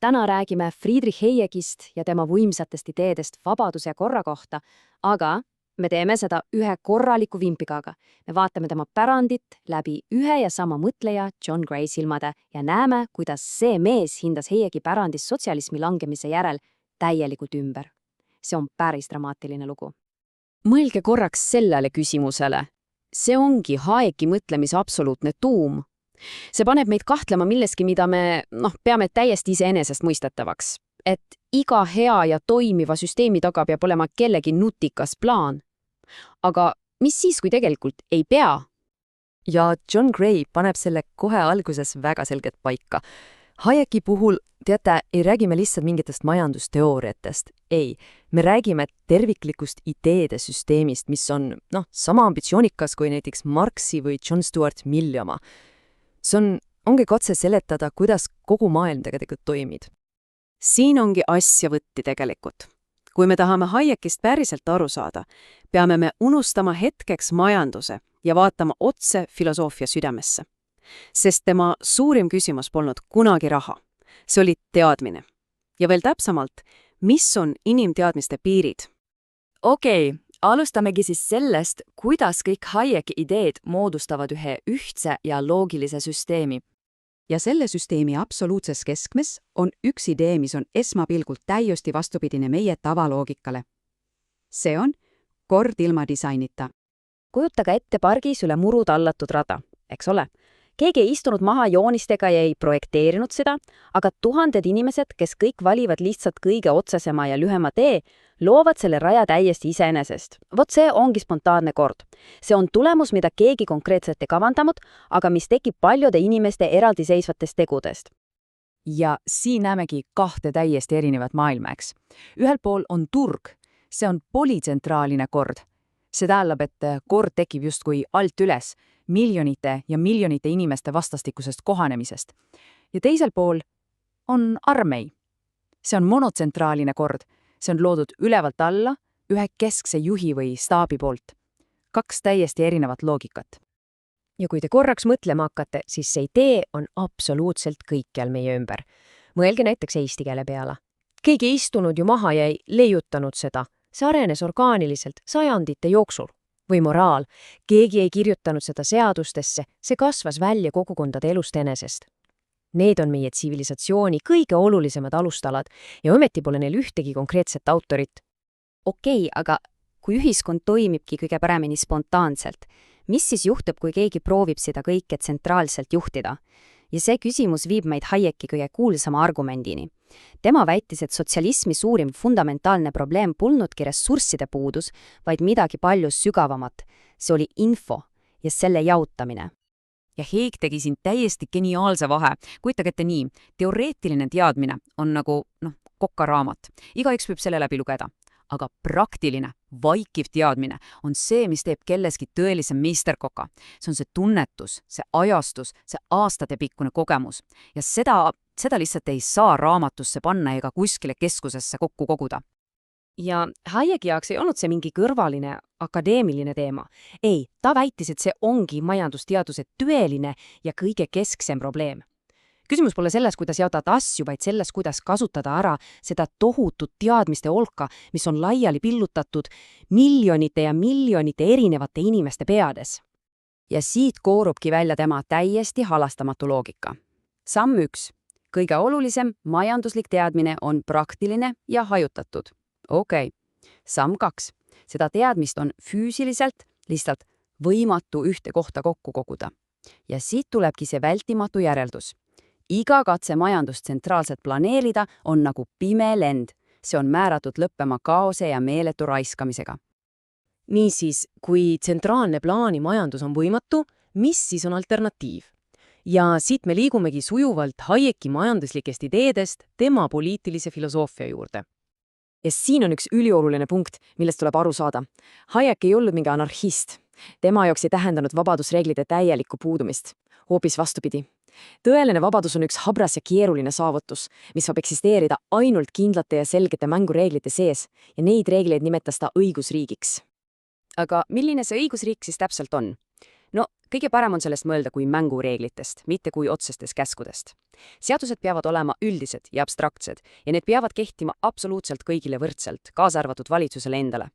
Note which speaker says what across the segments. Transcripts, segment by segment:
Speaker 1: Täna räägime Friedrich Hayekist ja tema võimsatest ideedest vabaduse ja korra kohta, aga me teeme seda ühe korraliku vimpigaga. Me vaatame tema pärandit läbi ühe ja sama mõtleja John Gray silmade ja näeme, kuidas see mees hindas Hayeki pärandis sotsialismi langemise järel täielikult ümber. See on päris dramaatiline lugu.
Speaker 2: Mõelge korraks sellele küsimusele. See ongi Hayeki mõtlemise absoluutne tuum. See paneb meid kahtlema milleski, mida me peame täiesti iseenesestmõistetavaks. Et iga hea ja toimiva süsteemi taga peab olema kellegi nutikas plaan. Aga mis siis, kui tegelikult ei pea?
Speaker 3: Ja John Gray paneb selle kohe alguses väga selgelt paika. Hayeki puhul, teate, ei räägime lihtsalt mingitest majandusteooriatest. Ei, me räägime terviklikust ideede süsteemist, mis on sama ambitsioonikas kui näiteks Marxi või John Stuart Milli oma. See ongi katse seletada, kuidas kogu maailm tegelikult toimib.
Speaker 4: Siin ongi asja võtti tegelikult. Kui me tahame Hayekist päriselt aru saada, peame me unustama hetkeks majanduse ja vaatama otse filosoofia südamesse. Sest tema suurim küsimus polnud kunagi raha. See oli teadmine. Ja veel täpsemalt, mis on inimteadmiste piirid?
Speaker 3: Okei, alustamegi siis sellest, kuidas kõik Hayeki ideed moodustavad ühe ühtse ja loogilise süsteemi.
Speaker 5: Ja selle süsteemi absoluutses keskmes on üks idee, mis on esmapilgult täiesti vastupidine meie tavaloogikale. See on kord ilma disainita.
Speaker 1: Kujutage ette pargis üle muru tallatud rada, eks ole? Keegi ei istunud maha joonistega ja ei projekteerinud seda, aga tuhanded inimesed, kes kõik valivad lihtsalt kõige otsesema ja lühema tee, loovad selle raja täiesti iseenesest. Vot see ongi spontaanne kord. See on tulemus, mida keegi konkreetselt ei kavandanud, aga mis tekib paljude inimeste eraldiseisvatest tegudest.
Speaker 6: Ja siin näemegi kahte täiesti erinevat maailma, eks. Ühel pool on turg. See on politsentraaline kord. See tähendab, et kord tekib justkui alt üles, miljonite ja miljonite inimeste vastastikusest kohanemisest. Ja teisel pool on armei. See on monotsentraaline kord. See on loodud ülevalt alla, ühe keskse juhi või staabi poolt. Kaks täiesti erinevat loogikat.
Speaker 7: Ja kui te korraks mõtlema hakkate, siis see idee on absoluutselt kõikjal meie ümber. Mõelge näiteks eesti keele peale. Keegi ei istunud ju maha ja ei leiutanud seda. See arenes orgaaniliselt sajandite jooksul. Või moraal. Keegi ei kirjutanud seda seadustesse, see kasvas välja kogukondade elust enesest. Need on meie tsivilisatsiooni kõige olulisemad alustalad ja ometi pole neil ühtegi konkreetset autorit.
Speaker 8: Okei, aga kui ühiskond toimibki kõige paremini spontaanselt, mis siis juhtub, kui keegi proovib seda kõike tsentraalselt juhtida? Ja see küsimus viib meid Hayeki kõige kuulsama argumendini. Tema väitis, et sotsialismi suurim fundamentaalne probleem polnudki ressursside puudus, vaid midagi palju sügavamat. See oli info ja selle jaotamine.
Speaker 2: Ja Hayek tegi siin täiesti geniaalse vahe. Kujutage ette nii, teoreetiline teadmine on nagu kokaraamat. Igaüks võib selle läbi lugeda. Aga praktiline, vaikiv teadmine on see, mis teeb kelleski tõelise meisterkoka. See on see tunnetus, see ajastus, see aastatepikkune kogemus. Ja seda lihtsalt ei saa raamatusse panna ega kuskile keskusesse kokku koguda.
Speaker 1: Ja Hayeki jaoks ei olnud see mingi kõrvaline akadeemiline teema. Ei, ta väitis, et see ongi majandusteaduse tõeline ja kõige kesksem probleem. Küsimus pole selles, kuidas jaotada asju, vaid selles, kuidas kasutada ära seda tohutut teadmiste olka, mis on laiali pillutatud miljonite ja miljonite erinevate inimeste peades.
Speaker 4: Ja siit koorubki välja tema täiesti halastamatu loogika. Samm 1. Kõige olulisem majanduslik teadmine on praktiline ja hajutatud. Okei. Samm 2. Seda teadmist on füüsiliselt lihtsalt võimatu ühte kohta kokku koguda. Ja siit tulebki see vältimatu järeldus. Iga katse majandust tsentraalselt planeerida on nagu pime lend. See on määratud lõppema kaose ja meeletu raiskamisega.
Speaker 7: Niisiis, kui tsentraalne plaani majandus on võimatu, mis siis on alternatiiv? Ja siit me liigumegi sujuvalt Hayeki majanduslikest ideedest tema poliitilise filosoofia juurde. Ja siin on üks ülioluline punkt, millest tuleb aru saada. Hayek ei olnud mingi anarhist. Tema jaoks ei tähendanud vabadusreeglite täielikku puudumist. Hoopis vastupidi. Tõeline vabadus on üks habras ja keeruline saavutus, mis saab eksisteerida ainult kindlate ja selgete mängureeglite sees ja neid reegleid nimetas ta õigusriigiks.
Speaker 4: Aga milline see õigusriik siis täpselt on? No kõige parem on sellest mõelda kui mängureeglitest, mitte kui otsestest käskudest. Seadused peavad olema üldised ja abstraktsed ja need peavad kehtima absoluutselt kõigile võrdselt, kaasa arvatud valitsusele endale.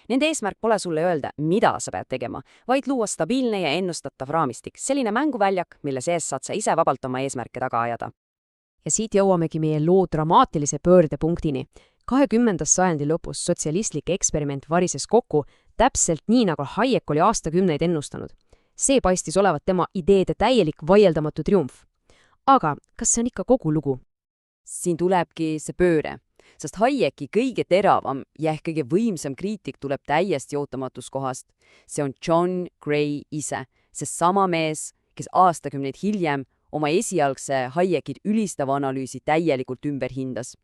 Speaker 4: Nende eesmärk pole sulle öelda, mida sa pead tegema, vaid luua stabiilne ja ennustatav raamistik, selline mänguväljak, mille sees saad sa ise vabalt oma eesmärke taga ajada.
Speaker 7: Ja siit jõuamegi meie loo dramaatilise pöördepunktini. 20. sajandi lõpus sotsialistlik eksperiment varises kokku, täpselt nii, nagu Hayek oli aastakümneid ennustanud. See paistis olevat tema ideede täielik vaieldamatu triumf. Aga kas see on ikka kogu lugu?
Speaker 2: Siin tulebki see pööre, sest Hayeki kõige teravam ja ehk kõige võimsam kriitik tuleb täiesti ootamatust kohast. See on John Gray ise, see sama mees, kes aastakümneid hiljem oma esialgse Hayekit ülistava analüüsi täielikult ümber hindas.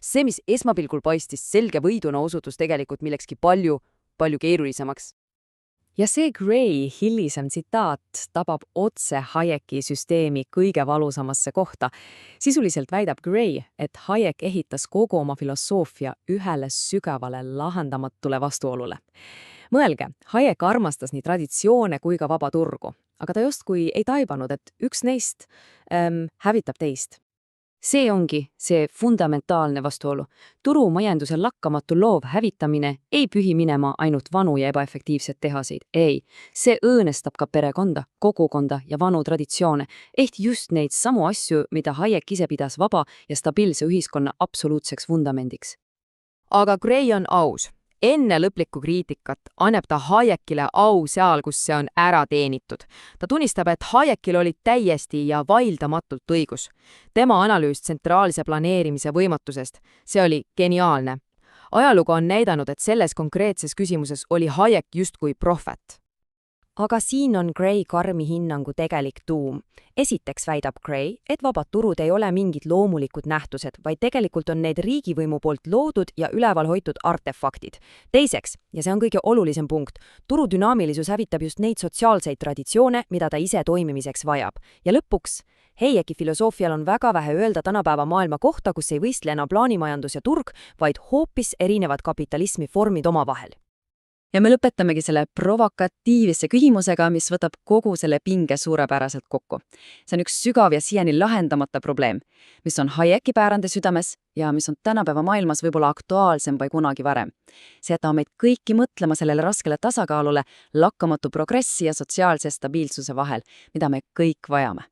Speaker 2: See, mis esmapilgul paistis selge võiduna, osutus tegelikult millekski palju keerulisemaks.
Speaker 3: Ja see Gray hilisem tsitaat tabab otse Hayeki süsteemi kõige valusamasse kohta. Sisuliselt väidab Gray, et Hayek ehitas kogu oma filosoofia ühele sügavale lahendamatule vastuolule. Mõelge, Hayek armastas nii traditsioone kui ka vaba turgu, aga ta justkui ei taibanud, et üks neist hävitab teist.
Speaker 4: See ongi see fundamentaalne vastuolu. Turumajanduse lakkamatu loov hävitamine ei pühi minema ainult vanu ja ebaefektiivsed tehaseid. Ei, see õõnestab ka perekonda, kogukonda ja vanu traditsioone, ehk just neid samu asju, mida Hayek ise pidas vaba ja stabiilse ühiskonna absoluutseks vundamendiks.
Speaker 3: Aga Gray on aus. Enne lõplikku kriitikat annab ta Hayekile au seal, kus see on ära teenitud. Ta tunnistab, et Hayekil oli täiesti ja vaildamatult õigus. Tema analüüs tsentraalse planeerimise võimatusest, see oli geniaalne. Ajalugu on näidanud, et selles konkreetses küsimuses oli Hayek justkui prohvet.
Speaker 8: Aga siin on Gray karmi hinnangu tegelik tuum. Esiteks väidab Gray, et vabad turud ei ole mingid loomulikud nähtused, vaid tegelikult on need riigivõimu poolt loodud ja üleval hoitud artefaktid. Teiseks, ja see on kõige olulisem punkt, turu dünaamilisus hävitab just neid sotsiaalseid traditsioone, mida ta ise toimimiseks vajab. Ja lõpuks, Hayeki filosoofial on väga vähe öelda tänapäeva maailma kohta, kus ei võistle enam plaanimajandus ja turg, vaid hoopis erinevad kapitalismi formid omavahel.
Speaker 4: Ja me lõpetamegi selle provokatiivse küsimusega, mis võtab kogu selle pinge suurepäraselt kokku. See on üks sügav ja siiani lahendamata probleem, mis on Hayeki päärande südames ja mis on tänapäeva maailmas võib-olla aktuaalsem või kunagi varem. See jätab meid kõiki mõtlema sellele raskele tasakaalule lakkamatu progressi ja sotsiaalse stabiilsuse vahel, mida me kõik vajame.